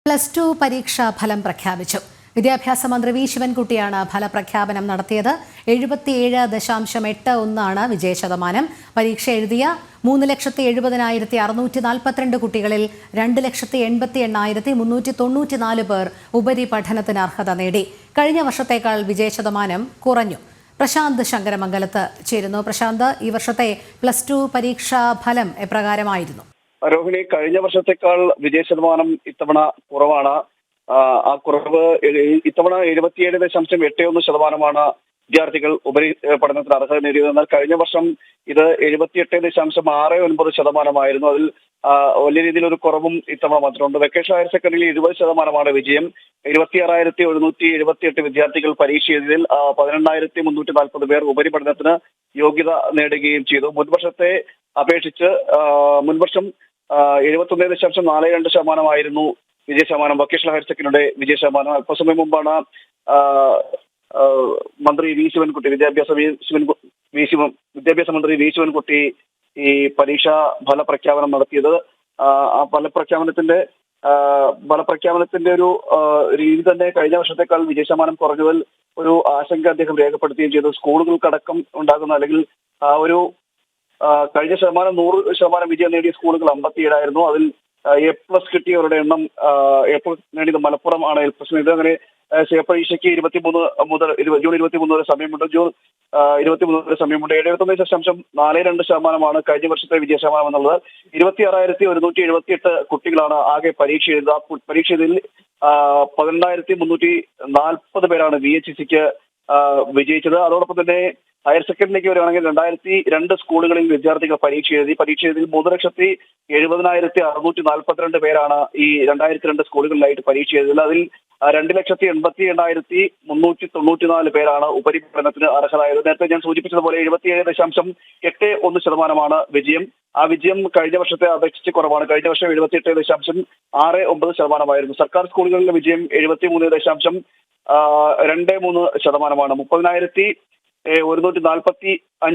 +2 പരീക്ഷാ ഫലം പ്രഖ്യാപിച്ചു. വിദ്യാഭ്യാസ മന്ത്രി വി ശിവൻകുട്ടിയാണ് ഫലപ്രഖ്യാപനം നടത്തിയത്. 77.81 വിജയശതമാനം. പരീക്ഷ എഴുതിയ 3,70,642 കുട്ടികളിൽ 2,88,394 പേർ ഉപരിപഠനത്തിന് അർഹത നേടി. കഴിഞ്ഞ വർഷത്തേക്കാൾ വിജയശതമാനം കുറഞ്ഞു. പ്രശാന്ത് ശങ്കരമംഗലത്ത് ചേരുന്നു. പ്രശാന്ത്, ഈ വർഷത്തെ +2 പരീക്ഷാ ഫലം എപ്രകാരമായിരുന്നു? രോഹിണി, കഴിഞ്ഞ വർഷത്തെക്കാൾ വിജയശതമാനം ഇത്തവണ കുറവാണ്. ആ കുറവ് ഇത്തവണ 77.81% വിദ്യാർത്ഥികൾ ഉപരി പഠനത്തിന് അർഹത നേടിയത്. എന്നാൽ കഴിഞ്ഞ വർഷം ഇത് 78.69% അതിൽ വലിയ രീതിയിലൊരു കുറവും ഇത്തവണ മാത്രമുണ്ട്. വെക്കേഷൻ ഹയർ സെക്കൻഡറിയിൽ 20% വിജയം. 26,178 വിദ്യാർത്ഥികൾ പരീക്ഷ എഴുതിയതിൽ 18,340 പേർ ഉപരിപഠനത്തിന് യോഗ്യത നേടുകയും ചെയ്തു. മുൻവർഷത്തെ അപേക്ഷിച്ച് മുൻവർഷം 71.42% വിജയശതമാനം. വൊക്കേഷണൽ ഹയർ സെക്കൻഡറിയുടെ വിജയശതമാനം. അല്പസമയം മുമ്പാണ് മന്ത്രി വി ശിവൻകുട്ടി വിദ്യാഭ്യാസ മന്ത്രി വി ശിവൻകുട്ടി ഈ പരീക്ഷാ ഫലപ്രഖ്യാപനം നടത്തിയത്. ആ ഫലപ്രഖ്യാപനത്തിന്റെ ഒരു രീതി തന്നെ കഴിഞ്ഞ വർഷത്തേക്കാൾ വിജയശതമാനം കുറഞ്ഞതിൽ ഒരു ആശങ്ക അദ്ദേഹം രേഖപ്പെടുത്തുകയും ചെയ്തു. സ്കൂളുകൾക്കടക്കം ഉണ്ടാകുന്ന അല്ലെങ്കിൽ ഒരു കഴിഞ്ഞ 100% വിജയം നേടിയ സ്കൂളുകൾ 57 അതിൽ A+ കിട്ടിയവരുടെ എണ്ണം നേടിയത് മലപ്പുറം ആണ്. ഇതങ്ങനെ പരീക്ഷയ്ക്ക് 23 മുതൽ ജൂൺ 23 വരെ സമയമുണ്ട്. ജൂൺ 23 വരെ സമയമുണ്ട്. 71.42% കഴിഞ്ഞ വർഷത്തെ വിജയശതമാനം എന്നുള്ളത്. 26,178 കുട്ടികളാണ് ആകെ പരീക്ഷ എഴുതുക. പരീക്ഷ എഴുതിയതിൽ 18,340 പേരാണ് VHECക്ക് വിജയിച്ചത്. അതോടൊപ്പം തന്നെ ഹയർ സെക്കൻഡറിയിലേക്ക് വരികയാണെങ്കിൽ 202 സ്കൂളുകളിൽ വിദ്യാർത്ഥികൾ പരീക്ഷ എഴുതിയതിൽ 3,70,642 പേരാണ് ഈ 202 സ്കൂളുകളിലായിട്ട് പരീക്ഷ എഴുതിയത്. അതിൽ 2,88,394 പേരാണ് ഉപരിപഠനത്തിന് അർഹരായത്. നേരത്തെ ഞാൻ സൂചിപ്പിച്ചതുപോലെ 77.81% വിജയം. ആ വിജയം കഴിഞ്ഞ വർഷത്തെ അപേക്ഷിച്ച് കുറവാണ്. കഴിഞ്ഞ വർഷം 78.69% സർക്കാർ സ്കൂളുകളിലെ വിജയം 73.23% 30,145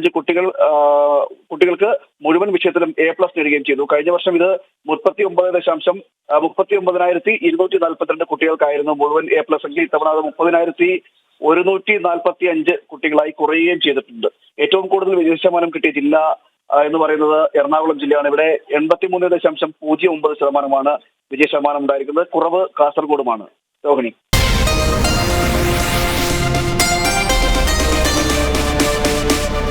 കുട്ടികൾക്ക് മുഴുവൻ വിഷയത്തിലും A+ നേടുകയും ചെയ്തു. കഴിഞ്ഞ വർഷം ഇത് 39,242 കുട്ടികൾക്കായിരുന്നു മുഴുവൻ A+ എങ്കിൽ ഇത്തവണ അത് 30,145 കുട്ടികളായി കുറയുകയും ചെയ്തിട്ടുണ്ട്. ഏറ്റവും കൂടുതൽ വിജയശതമാനം കിട്ടിയ ജില്ല എന്ന് പറയുന്നത് എറണാകുളം ജില്ലയാണ്. ഇവിടെ 83.09% വിജയശതമാനം ഉണ്ടായിരിക്കുന്നത്. കുറവ് കാസർഗോഡുമാണ്. രോഹിണി.